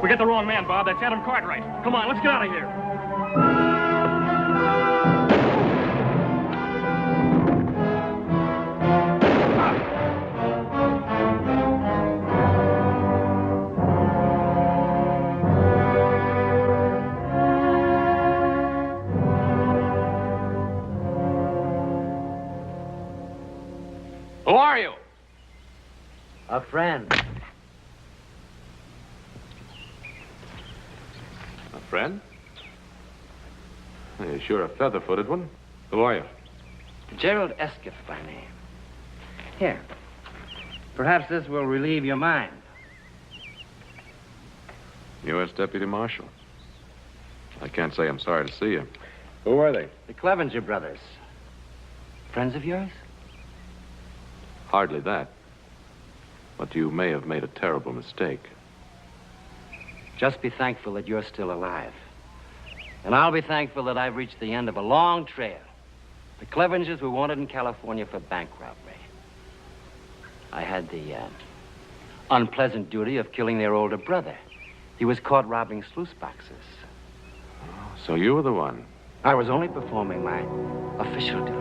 We got the wrong man, Bob. That's Adam Cartwright. Come on, let's get out of here. Who are you? A friend. A friend? You're sure a feather-footed one. Who are you? Gerald Eskith by name. Here. Perhaps this will relieve your mind. U.S. Deputy Marshal. I can't say I'm sorry to see you. Who are they? The Clevenger brothers. Friends of yours? Hardly that. But you may have made a terrible mistake. Just be thankful that you're still alive. And I'll be thankful that I've reached the end of a long trail. The Clevengers were wanted in California for bank robbery. I had the unpleasant duty of killing their older brother. He was caught robbing sluice boxes. So you were the one. I was only performing my official duty.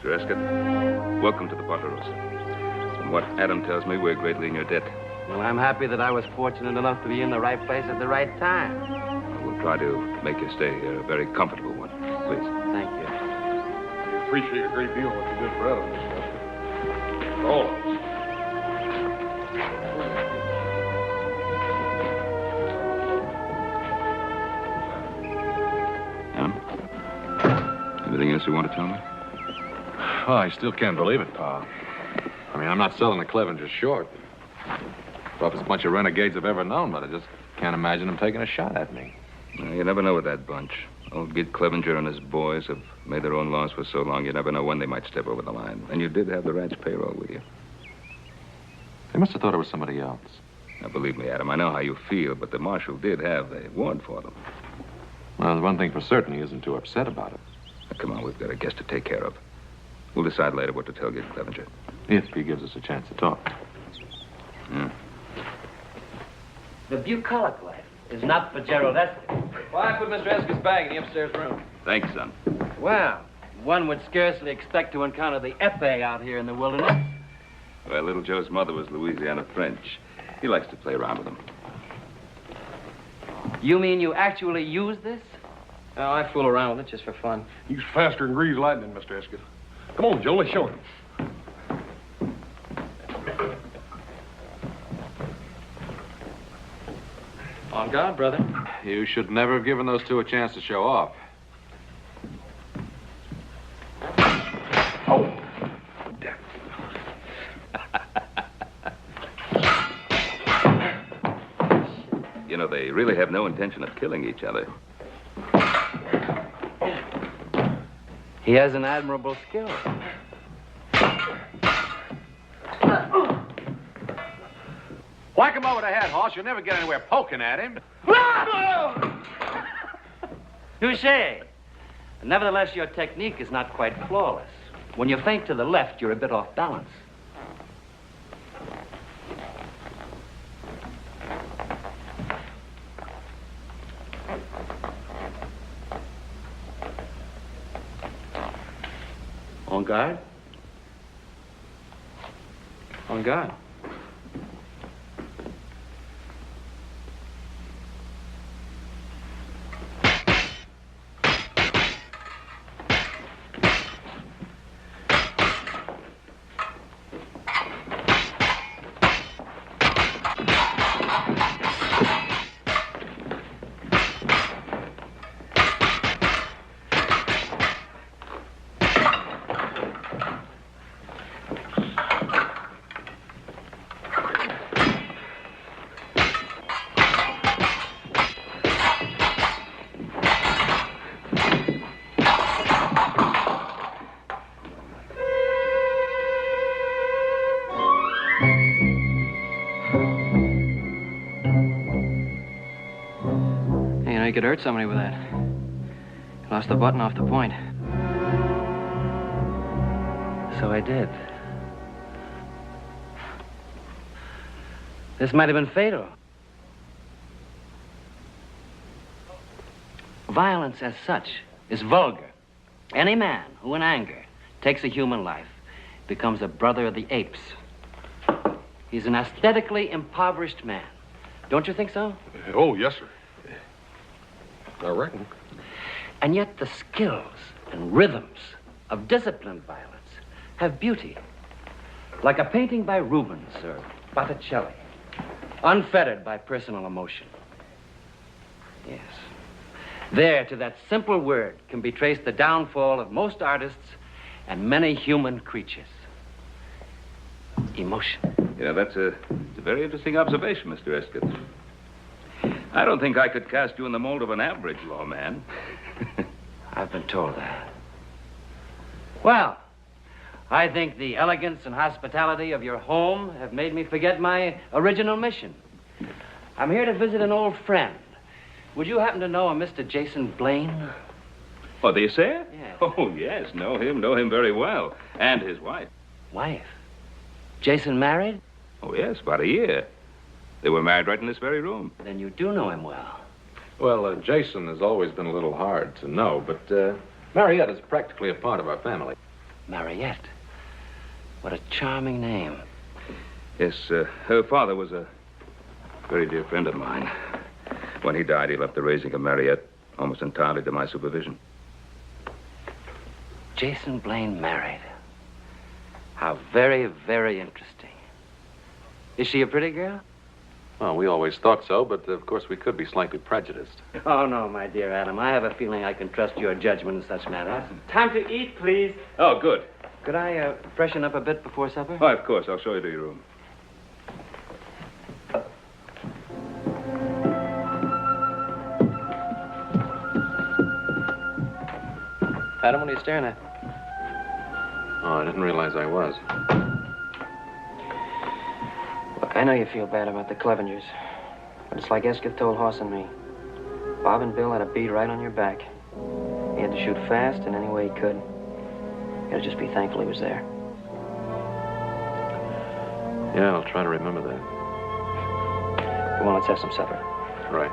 Mr. Eskith, welcome to the Ponderosa. From what Adam tells me, we're greatly in your debt. Well, I'm happy that I was fortunate enough to be in the right place at the right time. We'll try to make your stay here a very comfortable one. Please. Thank you. We appreciate a great deal what you did for Adam, Mr. Eskith. For all of us. Adam? Anything else you want to tell me? Oh, I still can't believe it, Pa. I mean, I'm not selling the Clevengers short. Roughest bunch of renegades I've ever known, but I just can't imagine them taking a shot at me. Well, you never know with that bunch. Old Gid Clevenger and his boys have made their own laws for so long, you never know when they might step over the line. And you did have the ranch payroll with you. They must have thought it was somebody else. Now, believe me, Adam, I know how you feel, but the marshal did have the warrant for them. Well, there's one thing for certain, he isn't too upset about it. Now, come on, we've got a guest to take care of. We'll decide later what to tell Gid Clevenger. If he gives us a chance to talk. Yeah. The bucolic life is not for Gerald Eskith. Well, I put Mr. Eskith's bag in the upstairs room. Thanks, son. Well, one would scarcely expect to encounter the épée out here in the wilderness. Well, little Joe's mother was Louisiana French. He likes to play around with them. You mean you actually use this? Oh, I fool around with it just for fun. He's faster than greased lightning, Mr. Eskith. Come on, Joe, let's show him. On guard, brother. You should never have given those two a chance to show off. Oh. You know, they really have no intention of killing each other. He has an admirable skill. Whack him over the head, Hoss. You'll never get anywhere poking at him. Touché. Nevertheless, your technique is not quite flawless. When you feint to the left, you're a bit off balance. On guard? On guard. could hurt somebody with that. Lost the button off the point. So I did. This might have been fatal. Violence as such is vulgar. Any man who in anger takes a human life becomes a brother of the apes. He's an aesthetically impoverished man. Don't you think so? Oh, yes, sir. I reckon. And yet the skills and rhythms of disciplined violence have beauty. Like a painting by Rubens or Botticelli, unfettered by personal emotion. Yes. There, to that simple word, can be traced the downfall of most artists and many human creatures. Emotion. You know, that's a very interesting observation, Mr. Eskith. I don't think I could cast you in the mold of an average lawman. I've been told that. Well, I think the elegance and hospitality of your home have made me forget my original mission. I'm here to visit an old friend. Would you happen to know a Mr. Jason Blaine? Oh, the assayer? Yes. Oh, yes, know him very well. And his wife. Wife? Jason married? Oh, yes, about a year. They were married right in this very room. Then you do know him well. Well, Jason has always been a little hard to know, but Mariette is practically a part of our family. Mariette. What a charming name. Yes, her father was a very dear friend of mine. When he died, he left the raising of Mariette almost entirely to my supervision. Jason Blaine married. How very, very interesting. Is she a pretty girl? Well, we always thought so, but of course we could be slightly prejudiced. Oh, no, my dear Adam. I have a feeling I can trust your judgment in such matters. Time to eat, please. Oh, good. Could I freshen up a bit before supper? Oh, of course. I'll show you to your room. Adam, what are you staring at? Oh, I didn't realize I was. Look, I know you feel bad about the Clevengers. But it's like Eskith told Hoss and me. Bob and Bill had a bead right on your back. He had to shoot fast in any way he could. You gotta just be thankful he was there. Yeah, I'll try to remember that. Come on, let's have some supper. Right.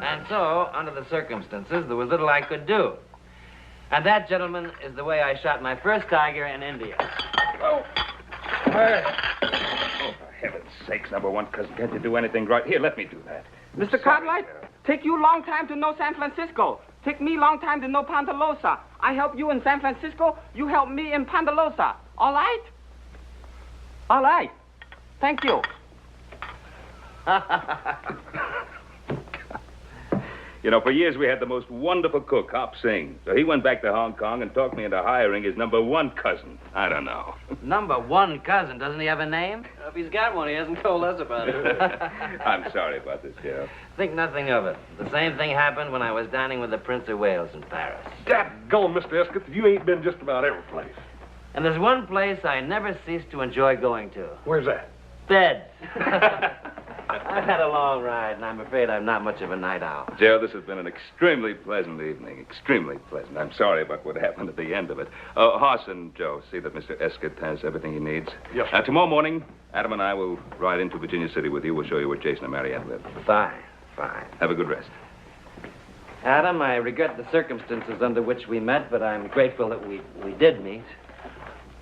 And so, under the circumstances, there was little I could do. And that, gentlemen, is the way I shot my first tiger in India. Oh, for heaven's sakes, number one cousin, can't you do anything right? Here, let me do that. Mr. Cartwright, take you long time to know San Francisco. Take me long time to know Ponderosa. I help you in San Francisco, you help me in Ponderosa. All right? All right. Thank you. You know, for years we had the most wonderful cook, Hop Singh. So he went back to Hong Kong and talked me into hiring his number one cousin. I don't know. Number one cousin. Doesn't he have a name? If he's got one, he hasn't told us about it. I'm sorry about this, Gerald. Think nothing of it. The same thing happened when I was dining with the Prince of Wales in Paris. Dadgone, Mr. Eskith, you ain't been just about every place. And there's one place I never cease to enjoy going to. Where's that? Bed. I've had a long ride, and I'm afraid I'm not much of a night owl. Gerald, this has been an extremely pleasant evening. Extremely pleasant. I'm sorry about what happened at the end of it. Hoss and Joe, see that Mr. Eskith has everything he needs. Yes, sir. Tomorrow morning, Adam and I will ride into Virginia City with you. We'll show you where Jason and Mariette live. Fine, fine. Have a good rest. Adam, I regret the circumstances under which we met, but I'm grateful that we did meet.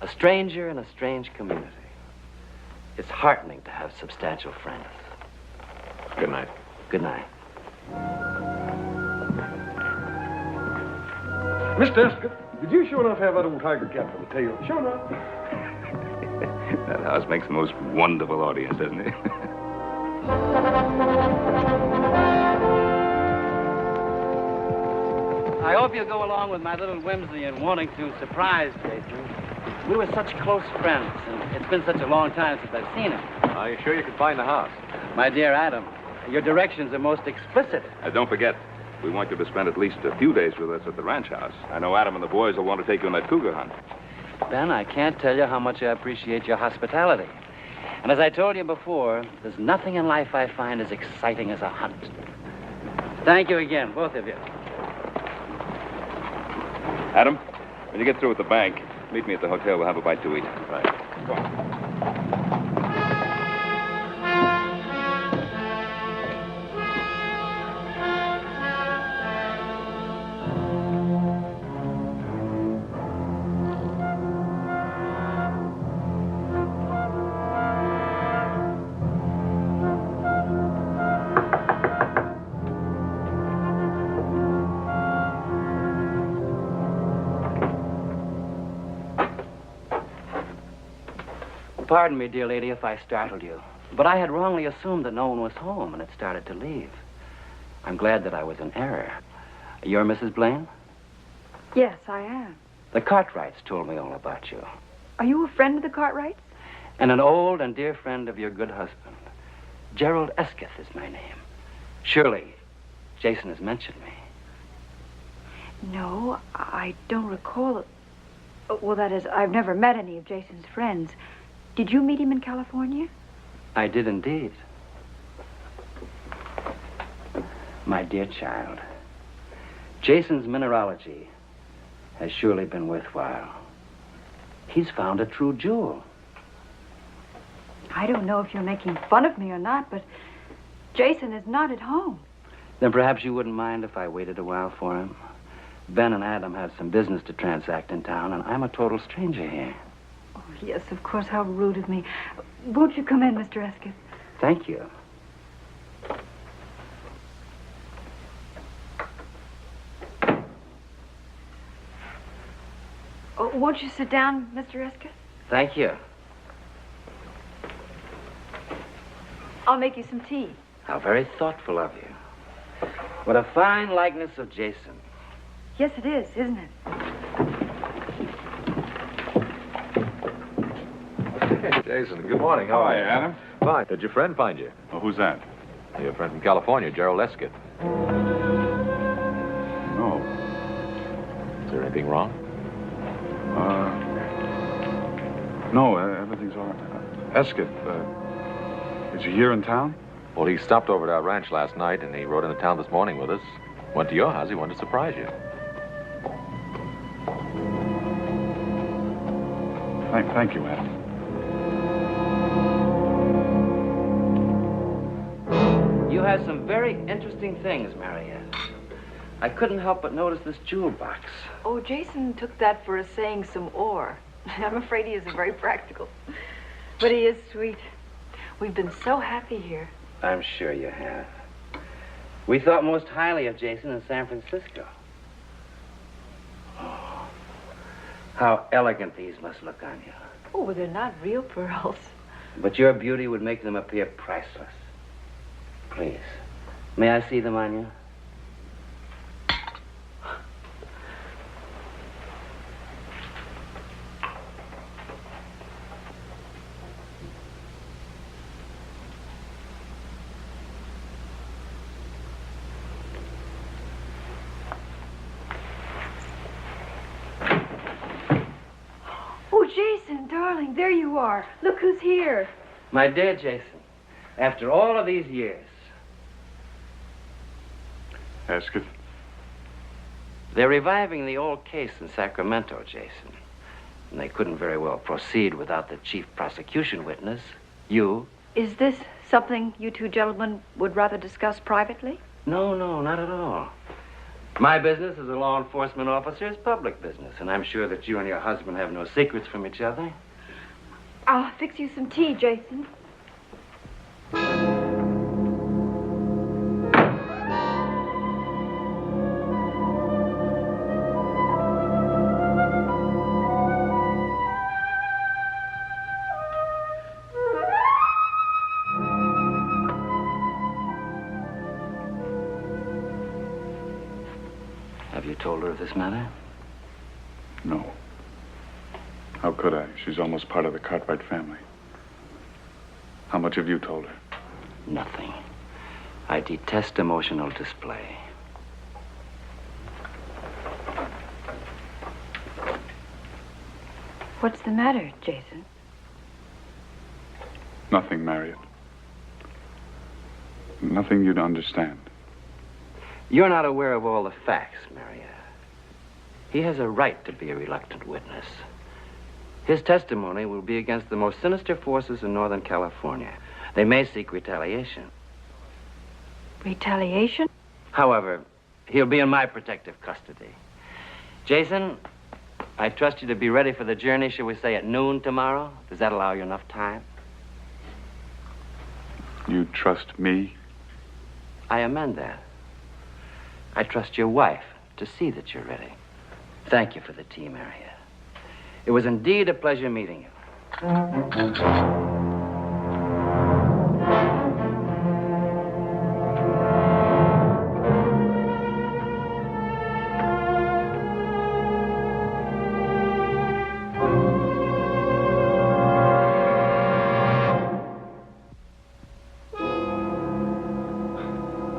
A stranger in a strange community. It's heartening to have substantial friends. Good night. Good night. Mr. Eskith, did you sure enough have that old tiger cat for the tail? Sure enough. That house makes the most wonderful audience, doesn't it? I hope you'll go along with my little whimsy in wanting to surprise Jason. We were such close friends, and it's been such a long time since I've seen him. Are you sure you can find the house? My dear Adam, your directions are most explicit. Don't forget, we want you to spend at least a few days with us at the ranch house. I know Adam and the boys will want to take you on that cougar hunt. Ben, I can't tell you how much I appreciate your hospitality. And as I told you before, there's nothing in life I find as exciting as a hunt. Thank you again, both of you. Adam, when you get through with the bank, meet me at the hotel. We'll have a bite to eat. Right. Pardon me, dear lady, if I startled you. But I had wrongly assumed that no one was home and had started to leave. I'm glad that I was in error. You're Mrs. Blaine? Yes, I am. The Cartwrights told me all about you. Are you a friend of the Cartwrights? And an old and dear friend of your good husband. Gerald Eskith is my name. Surely, Jason has mentioned me. No, I don't recall it. Well, that is, I've never met any of Jason's friends. Did you meet him in California? I did indeed. My dear child, Jason's mineralogy has surely been worthwhile. He's found a true jewel. I don't know if you're making fun of me or not, but Jason is not at home. Then perhaps you wouldn't mind if I waited a while for him. Ben and Adam have some business to transact in town, and I'm a total stranger here. Oh, yes, of course. How rude of me. Won't you come in, Mr. Eskith? Thank you. Oh, won't you sit down, Mr. Eskith? Thank you. I'll make you some tea. How very thoughtful of you. What a fine likeness of Jason. Yes, it is, isn't it? Jason, good morning. How are you? Adam? Fine. Did your friend find you? Well, who's that? Your friend from California, Gerald Eskith. No. Is there anything wrong? No, everything's all right. Eskith, is he here in town? Well, he stopped over at our ranch last night, and he rode into town this morning with us. Went to your house. He wanted to surprise you. Thank you, Adam. You have some very interesting things, Mariette. I couldn't help but notice this jewel box. Oh, Jason took that for assaying some ore. I'm afraid he isn't very practical. But he is sweet. We've been so happy here. I'm sure you have. We thought most highly of Jason in San Francisco. Oh, how elegant these must look on you. Oh, well, they're not real pearls. But your beauty would make them appear priceless. Please, may I see them on you? Oh, Jason, darling, there you are. Look who's here. My dear Jason, after all of these years, Eskith? they're reviving the old case in Sacramento, Jason. And they couldn't very well proceed without the chief prosecution witness, you. Is this something you two gentlemen would rather discuss privately? No, not at all. My business as a law enforcement officer is public business, and I'm sure that you and your husband have no secrets from each other. I'll fix you some tea, Jason. Have you told her of this matter? No. How could I? She's almost part of the Cartwright family. How much have you told her? Nothing. I detest emotional display. What's the matter, Jason? Nothing, Marriott. Nothing you'd understand. You're not aware of all the facts, Marietta. He has a right to be a reluctant witness. His testimony will be against the most sinister forces in Northern California. They may seek retaliation. Retaliation? However, he'll be in my protective custody. Jason, I trust you to be ready for the journey, shall we say, at noon tomorrow? Does that allow you enough time? You trust me? I amend that. I trust your wife to see that you're ready. Thank you for the tea, Marietta. It was indeed a pleasure meeting you.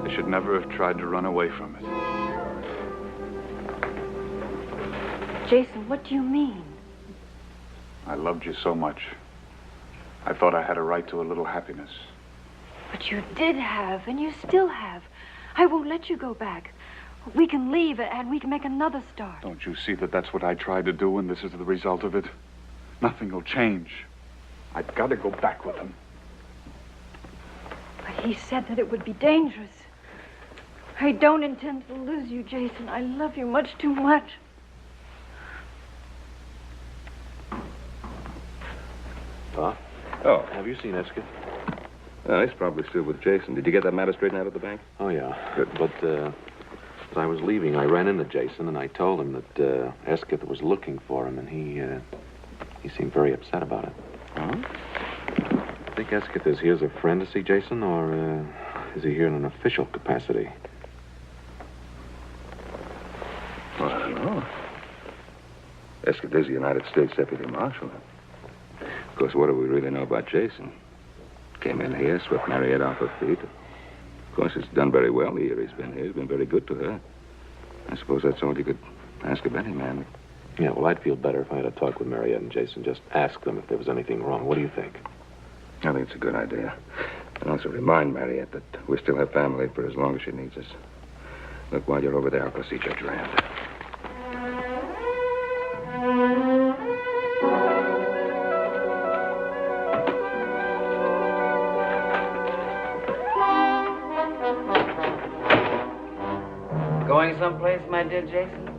I should never have tried to run away from it. Jason, what do you mean? I loved you so much. I thought I had a right to a little happiness. But you did have, and you still have. I won't let you go back. We can leave, and we can make another start. Don't you see that that's what I tried to do, and this is the result of it? Nothing will change. I've got to go back with him. But he said that it would be dangerous. I don't intend to lose you, Jason. I love you much too much. Pa? Oh. Have you seen Eskith? He's probably still with Jason. Did you get that matter straightened out at the bank? Oh, yeah. Good. But, as I was leaving, I ran into Jason, and I told him that, Eskith was looking for him, and he seemed very upset about it. Oh? I think Eskith is here as a friend to see Jason, or, is he here in an official capacity? Well, I don't know. Eskith is the United States Deputy Marshal. Of course, what do we really know about Jason? Came in here, swept Marietta off her feet. Of course, he's done very well the year he's been here. He's been very good to her. I suppose that's all you could ask of any man. Yeah, well, I'd feel better if I had a talk with Mariette and Jason. Just ask them if there was anything wrong. What do you think? I think it's a good idea. And also remind Mariette that we still have family for as long as she needs us. Look, while you're over there, I'll go see Judge Rand. Going someplace, my dear Jason?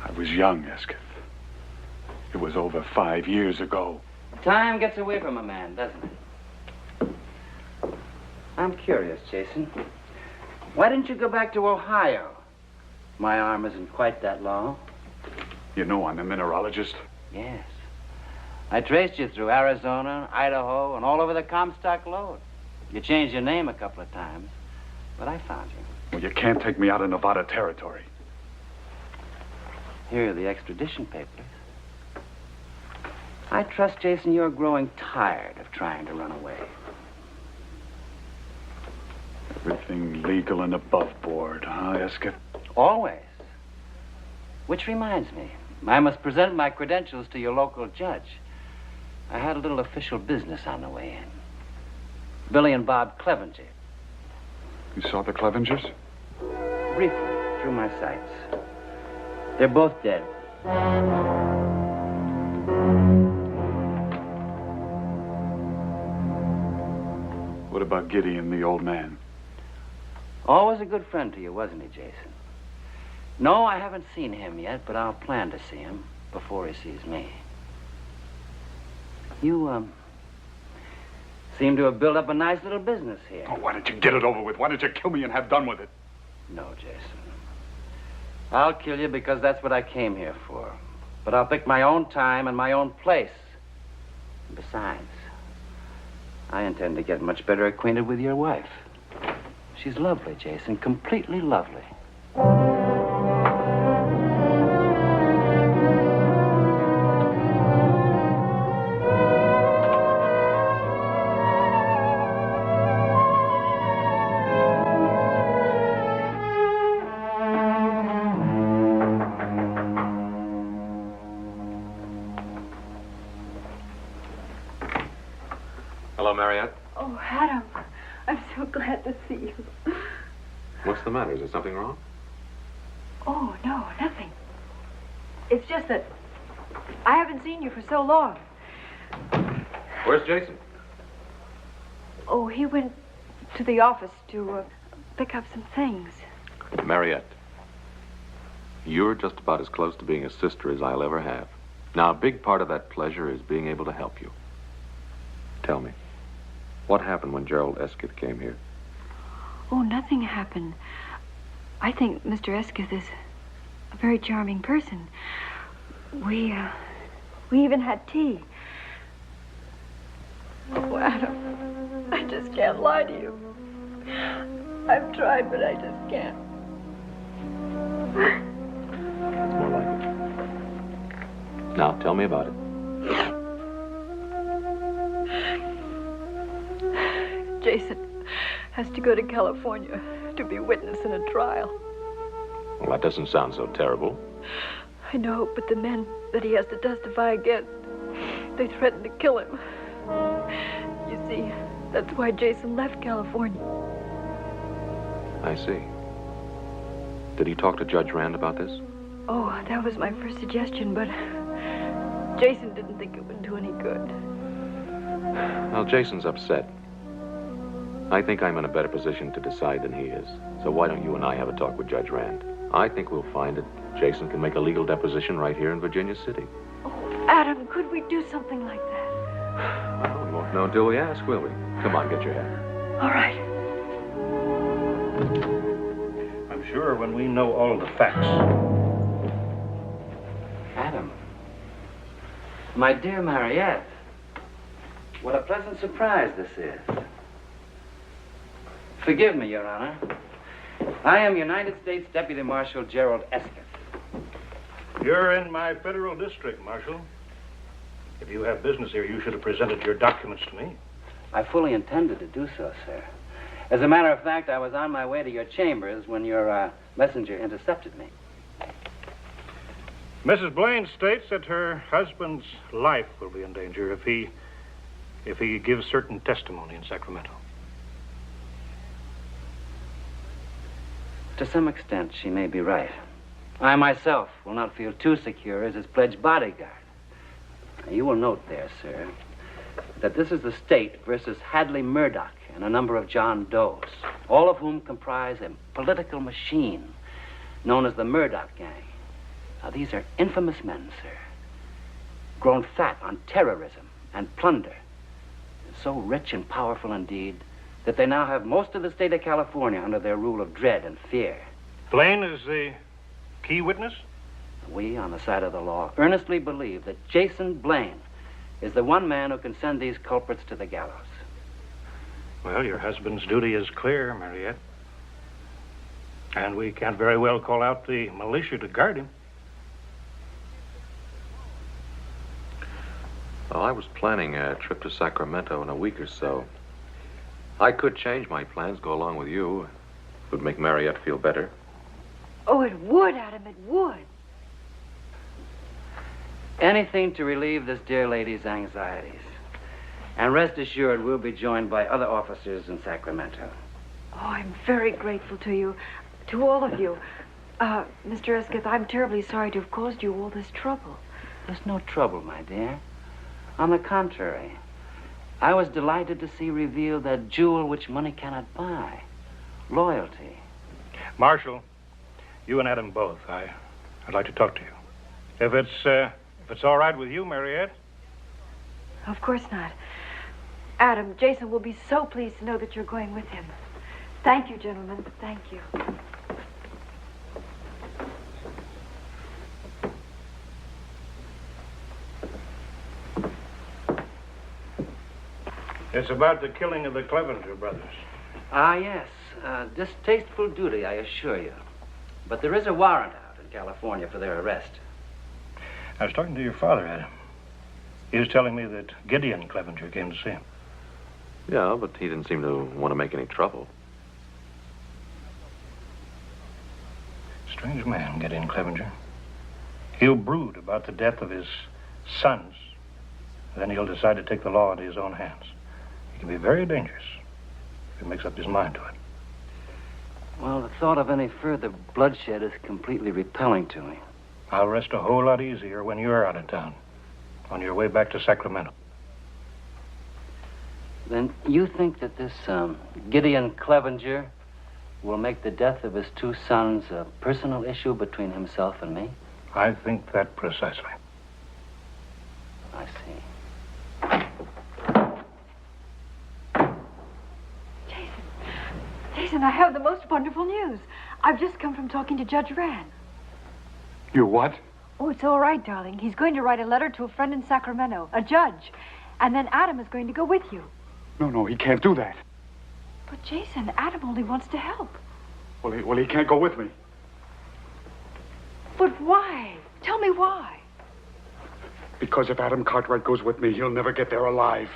I was young, Eskith. It was over 5 years ago. Time gets away from a man, doesn't it? I'm curious, Jason. Why didn't you go back to Ohio? My arm isn't quite that long. You know I'm a mineralogist. Yes. I traced you through Arizona, Idaho, and all over the Comstock lode. You changed your name a couple of times, but I found you. Well, you can't take me out of Nevada territory. Here are the extradition papers. I trust, Jason, you're growing tired of trying to run away. Everything legal and above board, huh, Eskith? Always. Which reminds me, I must present my credentials to your local judge. I had a little official business on the way in. Billy and Bob Clevenger. You saw the Clevengers? Briefly, through my sights. They're both dead. What about Gideon, the old man? Always a good friend to you, wasn't he, Jason? No, I haven't seen him yet, but I'll plan to see him before he sees me. You, seem to have built up a nice little business here. Oh, why don't you get it over with? Why don't you kill me and have done with it? No, Jason. I'll kill you because that's what I came here for. But I'll pick my own time and my own place. And besides, I intend to get much better acquainted with your wife. She's lovely, Jason, completely lovely. Mariette. Oh, Adam, I'm so glad to see you. What's the matter? Is there something wrong? Oh, no, nothing. It's just that I haven't seen you for so long. Where's Jason? Oh, he went to the office to pick up some things. Mariette, you're just about as close to being a sister as I'll ever have. Now, a big part of that pleasure is being able to help you. Tell me, what happened when Gerald Eskith came here? Oh, nothing happened. I think Mr. Eskith is a very charming person. We even had tea. Oh, Adam, I just can't lie to you. I've tried, but I just can't. It's more like it. Now, tell me about it. Jason has to go to California to be witness in a trial. Well, that doesn't sound so terrible. I know, but the men that he has to testify against, they threatened to kill him. You see, that's why Jason left California. I see. Did he talk to Judge Rand about this? Oh, that was my first suggestion, but Jason didn't think it would do any good. Well, Jason's upset. I think I'm in a better position to decide than he is. So why don't you and I have a talk with Judge Rand? I think we'll find that Jason can make a legal deposition right here in Virginia City. Oh, Adam, could we do something like that? Well, we won't know until we ask, will we? Come on, get your hat. All right. I'm sure when we know all the facts. Adam. My dear Mariette. What a pleasant surprise this is. Forgive me, Your Honor. I am United States Deputy Marshal Gerald Eskith. You're in my federal district, Marshal. If you have business here, you should have presented your documents to me. I fully intended to do so, sir. As a matter of fact, I was on my way to your chambers when your messenger intercepted me. Mrs. Blaine states that her husband's life will be in danger if he gives certain testimony in Sacramento. To some extent, she may be right. I myself will not feel too secure as his pledged bodyguard. Now, you will note there, sir, that this is the state versus Hadley Murdoch and a number of John Does, all of whom comprise a political machine known as the Murdoch Gang. Now, these are infamous men, sir, grown fat on terrorism and plunder, so rich and powerful indeed that they now have most of the state of California under their rule of dread and fear. Blaine is the key witness? We, on the side of the law, earnestly believe that Jason Blaine is the one man who can send these culprits to the gallows. Well, your husband's duty is clear, Mariette. And we can't very well call out the militia to guard him. Well, I was planning a trip to Sacramento in a week or so. I could change my plans, go along with you. It would make Mariette feel better. Oh, it would, Adam, it would. Anything to relieve this dear lady's anxieties. And rest assured, we'll be joined by other officers in Sacramento. Oh, I'm very grateful to you, to all of you. Mr. Eskith, I'm terribly sorry to have caused you all this trouble. There's no trouble, my dear. On the contrary, I was delighted to see revealed that jewel which money cannot buy, loyalty. Marshal, you and Adam both, I'd like to talk to you. If it's all right with you, Mariette. Of course not. Adam, Jason will be so pleased to know that you're going with him. Thank you, gentlemen. Thank you. It's about the killing of the Clevenger brothers. Ah, yes. Distasteful duty, I assure you. But there is a warrant out in California for their arrest. I was talking to your father, Adam. He was telling me that Gideon Clevenger came to see him. Yeah, but he didn't seem to want to make any trouble. Strange man, Gideon Clevenger. He'll brood about the death of his sons. Then he'll decide to take the law into his own hands. He can be very dangerous if he makes up his mind to it. Well, the thought of any further bloodshed is completely repelling to me. I'll rest a whole lot easier when you're out of town, on your way back to Sacramento. Then you think that this Gideon Clevenger will make the death of his two sons a personal issue between himself and me? I think that precisely. I see. Jason, I have the most wonderful news. I've just come from talking to Judge Rand. You what? Oh, it's all right, darling. He's going to write a letter to a friend in Sacramento, a judge. And then Adam is going to go with you. No, he can't do that. But, Jason, Adam only wants to help. Well, he can't go with me. But why? Tell me why. Because if Adam Cartwright goes with me, he'll never get there alive.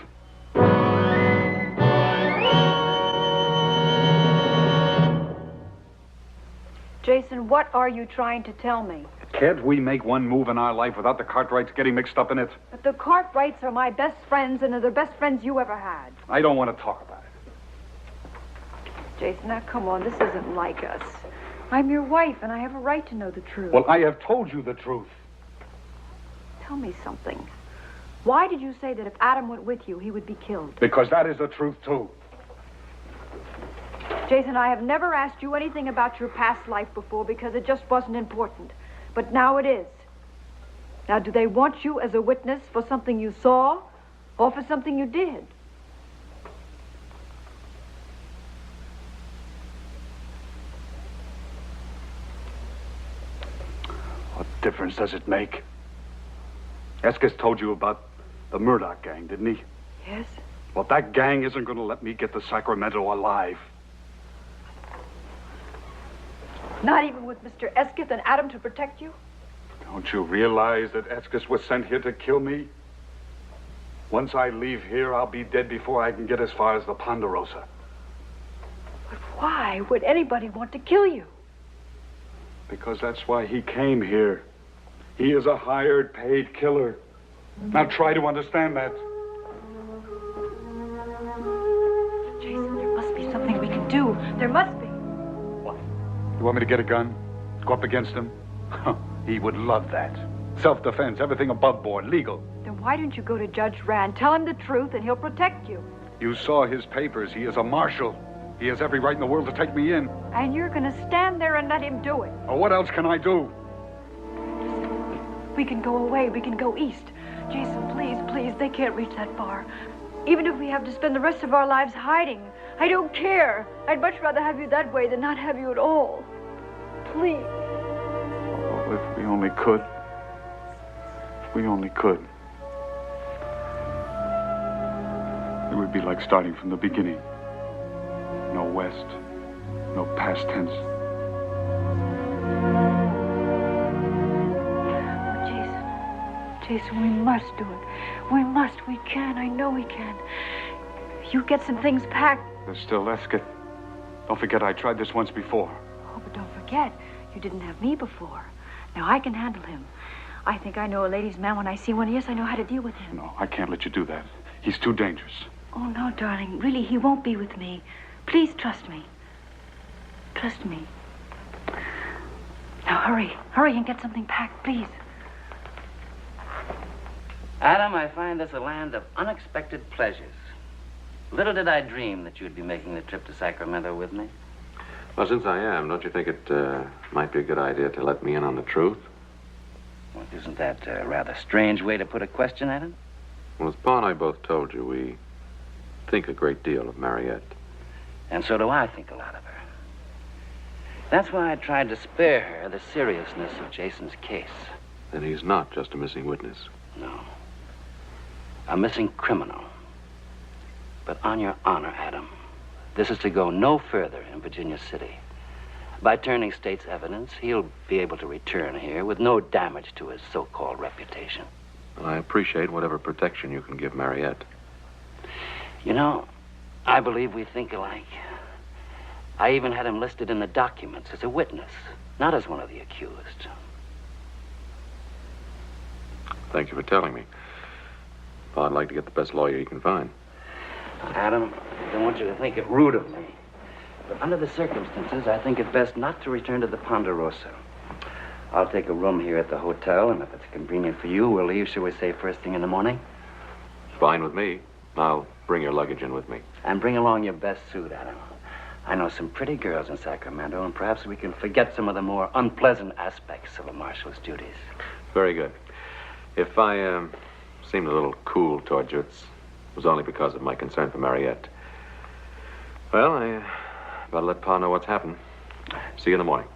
Jason, what are you trying to tell me? Can't we make one move in our life without the Cartwrights getting mixed up in it? But the Cartwrights are my best friends, and they're the best friends you ever had. I don't want to talk about it. Jason, now come on, this isn't like us. I'm your wife, and I have a right to know the truth. Well, I have told you the truth. Tell me something. Why did you say that if Adam went with you, he would be killed? Because that is the truth, too. Jason, I have never asked you anything about your past life before because it just wasn't important. But now it is. Now, do they want you as a witness for something you saw or for something you did? What difference does it make? Eskith told you about the Murdoch gang, didn't he? Yes. Well, that gang isn't going to let me get to Sacramento alive. Not even with Mr. Eskith and Adam to protect you? Don't you realize that Eskith was sent here to kill me? Once I leave here, I'll be dead before I can get as far as the Ponderosa. But why would anybody want to kill you? Because that's why he came here. He is a hired, paid killer. Now try to understand that. Jason, there must be something we can do. There must be. What? You want me to get a gun? Go up against him? He would love that. Self-defense, everything above board, legal. Then why don't you go to Judge Rand, tell him the truth, and he'll protect you? You saw his papers. He is a marshal. He has every right in the world to take me in. And you're going to stand there and let him do it. Oh, what else can I do? We can go away. We can go east. Jason, please, please, they can't reach that far. Even if we have to spend the rest of our lives hiding, I don't care. I'd much rather have you that way than not have you at all. Please. Oh, if we only could. If we only could. It would be like starting from the beginning. No west, no past tense. Jason, we must do it. We must. We can. I know we can. You get some things packed. There's still Eskith. Don't forget I tried this once before. Oh, but don't forget, you didn't have me before. Now I can handle him. I think I know a ladies' man when I see one. Yes, I know how to deal with him. No, I can't let you do that. He's too dangerous. Oh, no, darling. Really, he won't be with me. Please trust me. Trust me. Now hurry. Hurry and get something packed, please. Adam, I find this a land of unexpected pleasures. Little did I dream that you'd be making the trip to Sacramento with me. Well, since I am, don't you think it might be a good idea to let me in on the truth? Well, isn't that a rather strange way to put a question, Adam? Well, as Pa and I both told you, we think a great deal of Mariette. And so do I think a lot of her. That's why I tried to spare her the seriousness of Jason's case. Then he's not just a missing witness. No. A missing criminal. But on your honor, Adam, this is to go no further in Virginia City. By turning state's evidence, he'll be able to return here with no damage to his so-called reputation. Well, I appreciate whatever protection you can give Mariette. You know, I believe we think alike. I even had him listed in the documents as a witness, not as one of the accused. Thank you for telling me. Pa, I'd like to get the best lawyer you can find. Adam, I don't want you to think it rude of me. But under the circumstances, I think it best not to return to the Ponderosa. I'll take a room here at the hotel, and if it's convenient for you, we'll leave, shall we say, first thing in the morning? Fine with me. I'll bring your luggage in with me. And bring along your best suit, Adam. I know some pretty girls in Sacramento, and perhaps we can forget some of the more unpleasant aspects of a marshal's duties. Very good. If I seemed a little cool towards you, it was only because of my concern for Mariette. Well, I better let Pa know what's happened. See you in the morning.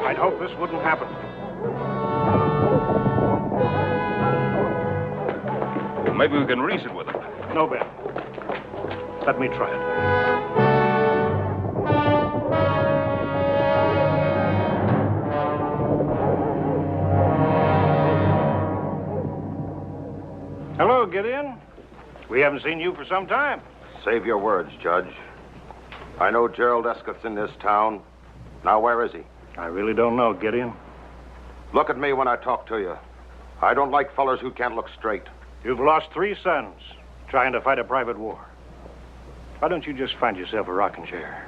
I'd hope this wouldn't happen. Well, maybe we can reason with him. No, Ben. Let me try it. Hello, Gideon. We haven't seen you for some time. Save your words, Judge. I know Gerald Eskith's in this town. Now, where is he? I really don't know, Gideon. Look at me when I talk to you. I don't like fellers who can't look straight. You've lost 3 sons trying to fight a private war. Why don't you just find yourself a rocking chair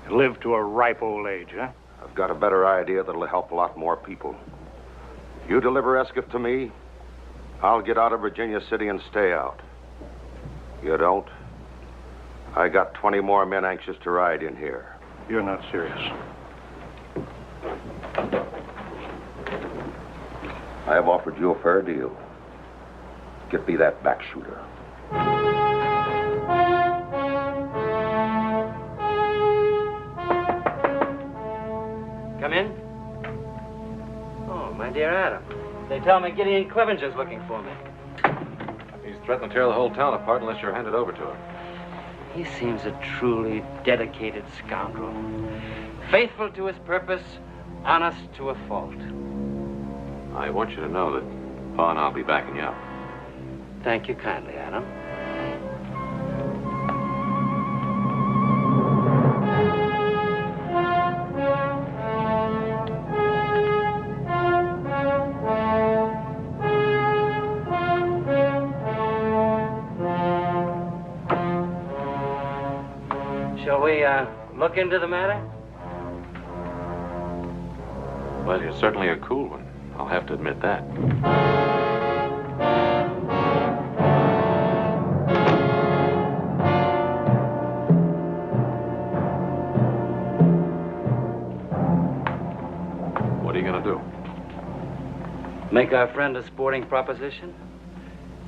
and live to a ripe old age, huh? I've got a better idea that'll help a lot more people. You deliver Eskith to me, I'll get out of Virginia City and stay out. You don't? I got 20 more men anxious to ride in here. You're not serious. I have offered you a fair deal. Get me that back shooter. Come in. Oh, my dear Adam. They tell me Gideon Clevenger's looking for me. He's threatening to tear the whole town apart unless you're handed over to him. He seems a truly dedicated scoundrel. Faithful to his purpose, honest to a fault. I want you to know that Pa and I'll be backing you up. Thank you kindly, Adam. Shall we, look into the matter? Well, you're certainly a cool one. I'll have to admit that. What are you going to do? Make our friend a sporting proposition?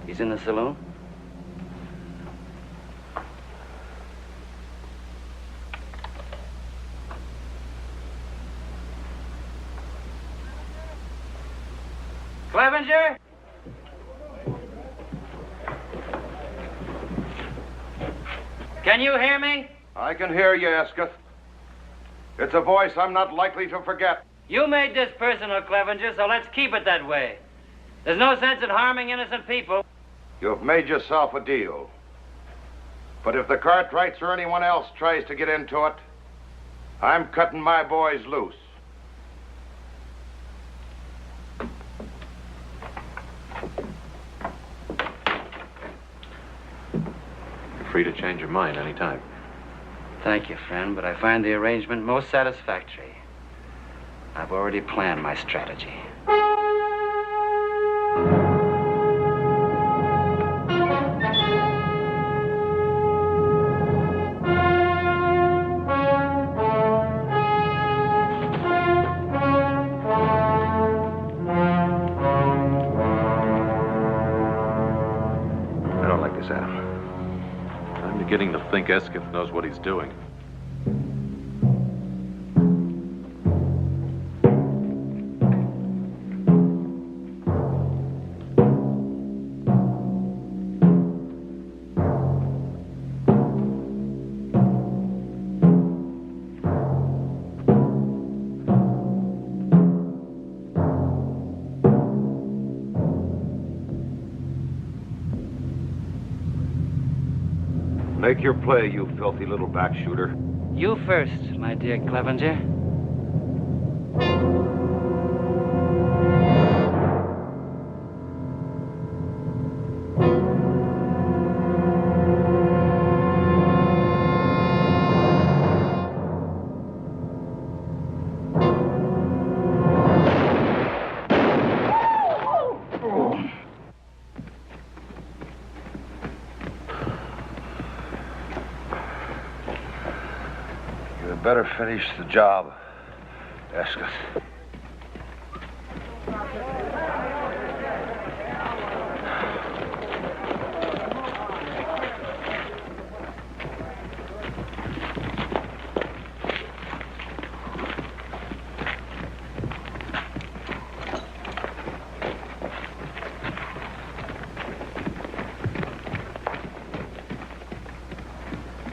He's in the saloon? Clevenger? Can you hear me? I can hear you, Eskith. It's a voice I'm not likely to forget. You made this personal, Clevenger, so let's keep it that way. There's no sense in harming innocent people. You've made yourself a deal. But if the Cartwrights or anyone else tries to get into it, I'm cutting my boys loose. You're free to change your mind any time. Thank you, friend, but I find the arrangement most satisfactory. I've already planned my strategy. I don't like this, Adam. I'm beginning to think Eskith knows what he's doing. Make your play, you filthy little back shooter. You first, my dear Clevenger. Better finish the job, Eskith.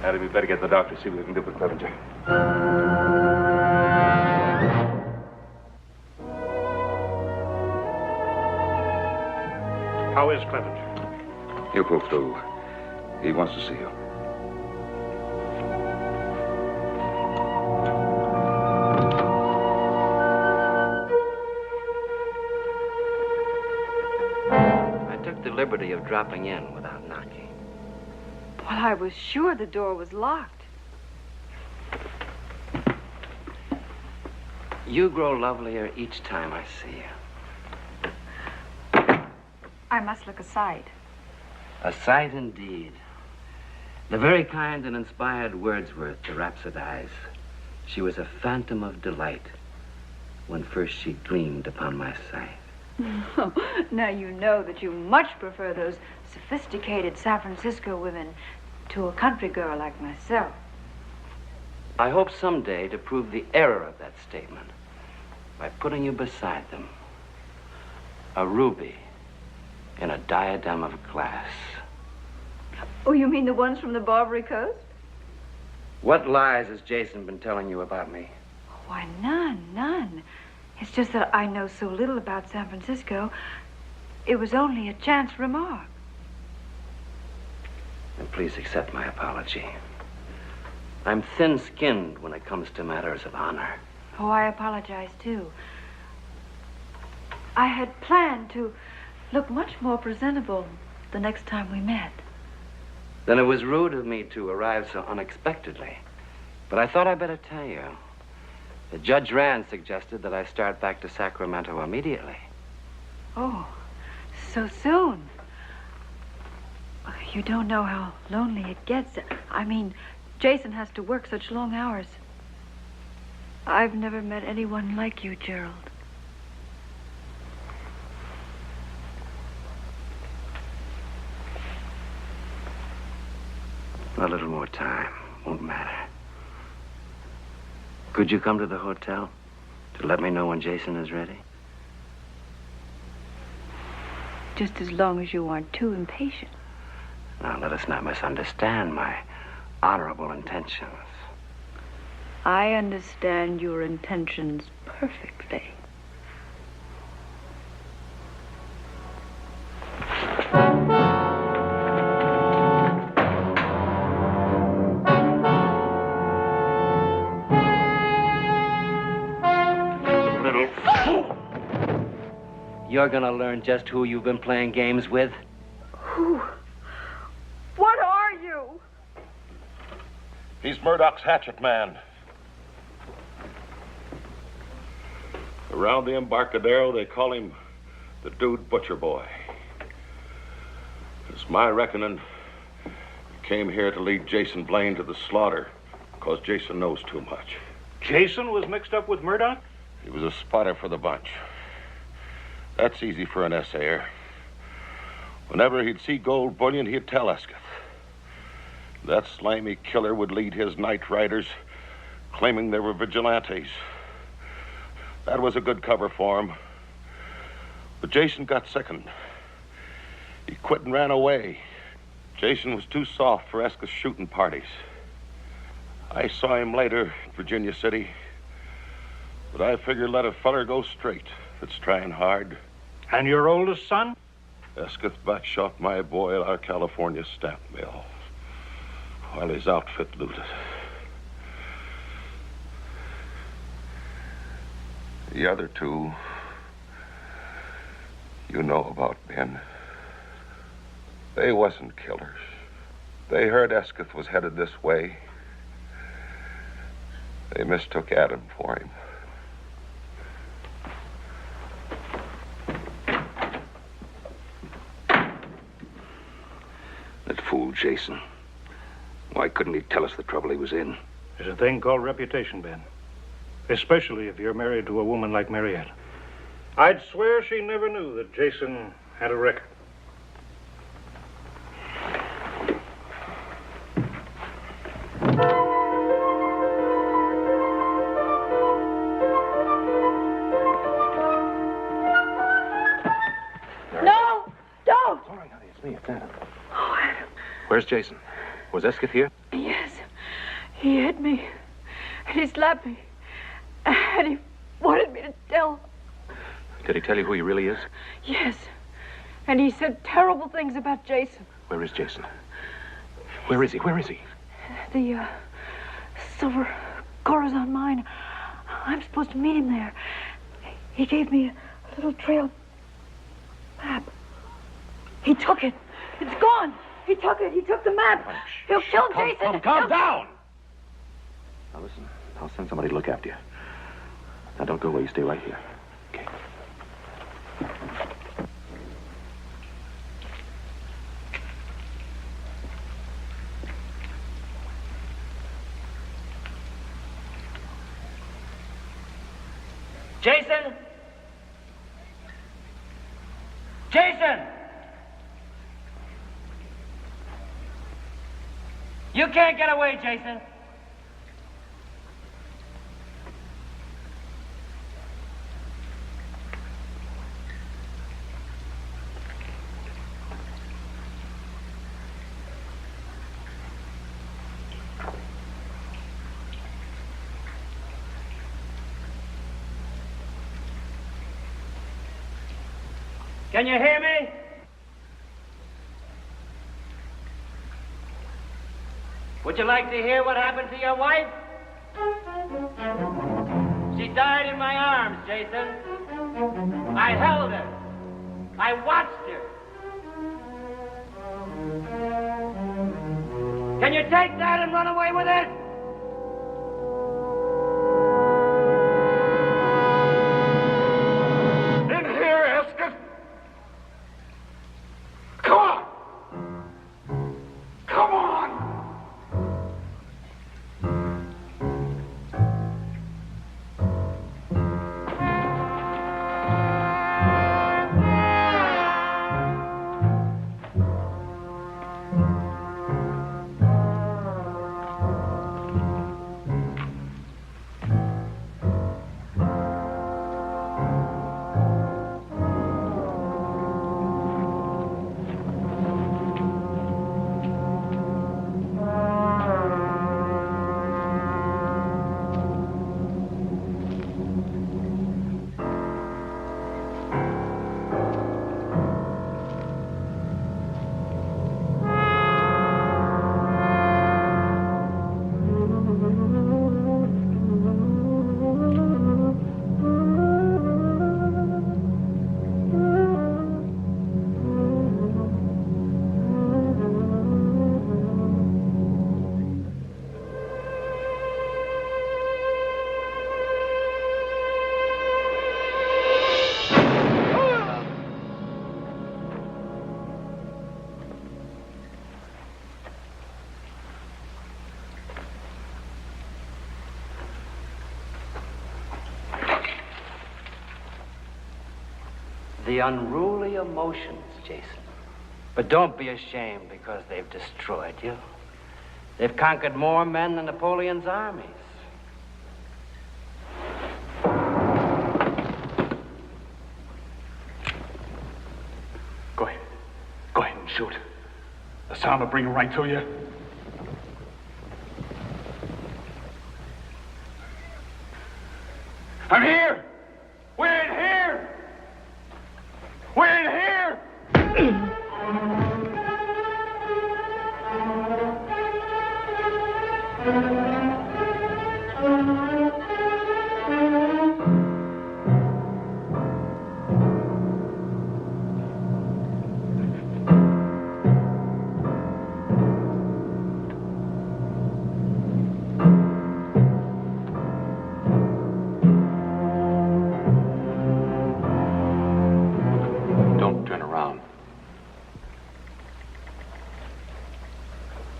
Adam, we better get the doctor, see what we can do for Clevenger. How is Clevenger? He'll pull through. He wants to see you. I took the liberty of dropping in without knocking. Well, I was sure the door was locked. You grow lovelier each time I see you. I must look aside. A sight indeed. The very kind and inspired Wordsworth to rhapsodize. She was a phantom of delight when first she gleamed upon my sight. Now you know that you much prefer those sophisticated San Francisco women to a country girl like myself. I hope someday to prove the error of that statement by putting you beside them. A ruby in a diadem of glass. Oh, you mean the ones from the Barbary Coast? What lies has Jason been telling you about me? Why, none. It's just that I know so little about San Francisco. It was only a chance remark. And please accept my apology. I'm thin-skinned when it comes to matters of honor. Oh, I apologize, too. I had planned to look much more presentable the next time we met. Then it was rude of me to arrive so unexpectedly. But I thought I'd better tell you. The Judge Rand suggested that I start back to Sacramento immediately. Oh, so soon? You don't know how lonely it gets. I mean, Jason has to work such long hours. I've never met anyone like you, Gerald. A little more time. Won't matter. Could you come to the hotel to let me know when Jason is ready? Just as long as you aren't too impatient. Now, let us not misunderstand my honorable intentions. I understand your intentions perfectly. You're gonna learn just who you've been playing games with. Who? What are you? He's Murdoch's hatchet man. Around the Embarcadero, they call him the Dude Butcher Boy. It's my reckoning he came here to lead Jason Blaine to the slaughter because Jason knows too much. Jason was mixed up with Murdoch? He was a spotter for the bunch. That's easy for an essayer. Whenever he'd see gold bullion, he'd tell Eskith. That slimy killer would lead his night riders, claiming they were vigilantes. That was a good cover for him. But Jason got sickened. He quit and ran away. Jason was too soft for Eskith's shooting parties. I saw him later in Virginia City, but I figured let a feller go straight that's trying hard. And your oldest son? Eskith backshot my boy at our California stamp mill. while his outfit looted. The other two, you know about, Ben. They wasn't killers. They heard Eskith was headed this way. They mistook Adam for him. That fool Jason. Why couldn't he tell us the trouble he was in? There's a thing called reputation, Ben. Especially if you're married to a woman like Mariette. I'd swear she never knew that Jason had a record. No! Don't! All right, honey, it's me, it's Adam. Oh, Adam. Where's Jason? Was Eskith here? Yes. He hit me. And he slapped me. And he wanted me to tell. Did he tell you who he really is? Yes. And he said terrible things about Jason. Where is Jason? Where is he? Where is he? The silver Corazon mine. I'm supposed to meet him there. He gave me a little trail map. He took it. It's gone. He took it. He took the map. He'll kill Jason. Calm down! Now listen, I'll send somebody to look after you. Now don't go away, you stay right here. Okay. Jason? Jason! You can't get away, Jason. Can you hear me? Would you like to hear what happened to your wife? She died in my arms, Jason. I held her. I watched her. Can you take that and run away with it? In here, Eskith! Come on! Come on! The unruly emotions, Jason. But don't be ashamed because they've destroyed you. They've conquered more men than Napoleon's armies. Go ahead. Go ahead and shoot. The sound will bring him right to you. I'm here! We're in here! We're in here!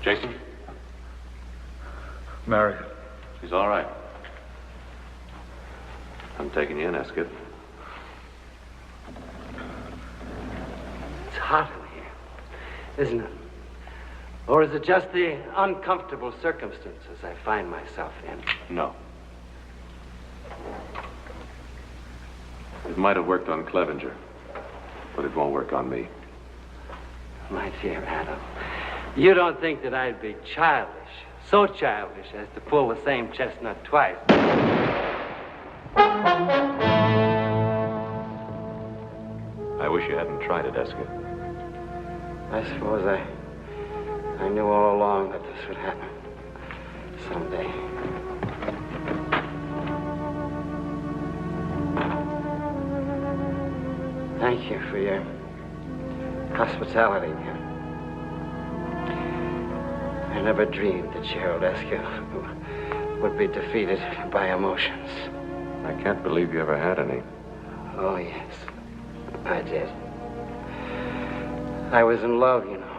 Jason? Mary. She's all right. I'm taking you in, Eskith. It's hot in here, isn't it? Or is it just the uncomfortable circumstances I find myself in? No. It might have worked on Clevenger, but it won't work on me. My dear Adam, you don't think that I'd be childish, so childish as to pull the same chestnut twice? I wish you hadn't tried it, Eskith. I suppose I knew all along that this would happen someday. Thank you for your hospitality. I never dreamed that Gerald Eskith would be defeated by emotions. I can't believe you ever had any. Oh, yes, I did. I was in love, you know.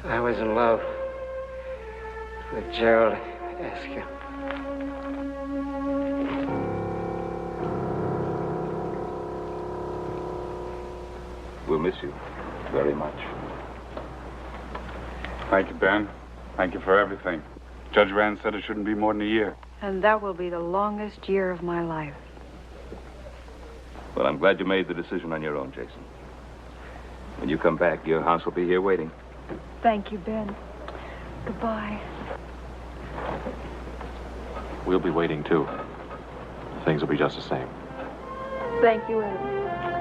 I was in love with Gerald Eskith. We'll miss you very much. Thank you, Ben. Thank you for everything. Judge Rand said it shouldn't be more than a year. And that will be the longest year of my life. Well, I'm glad you made the decision on your own, Jason. When you come back, your house will be here waiting. Thank you, Ben. Goodbye. We'll be waiting, too. Things will be just the same. Thank you, Adam.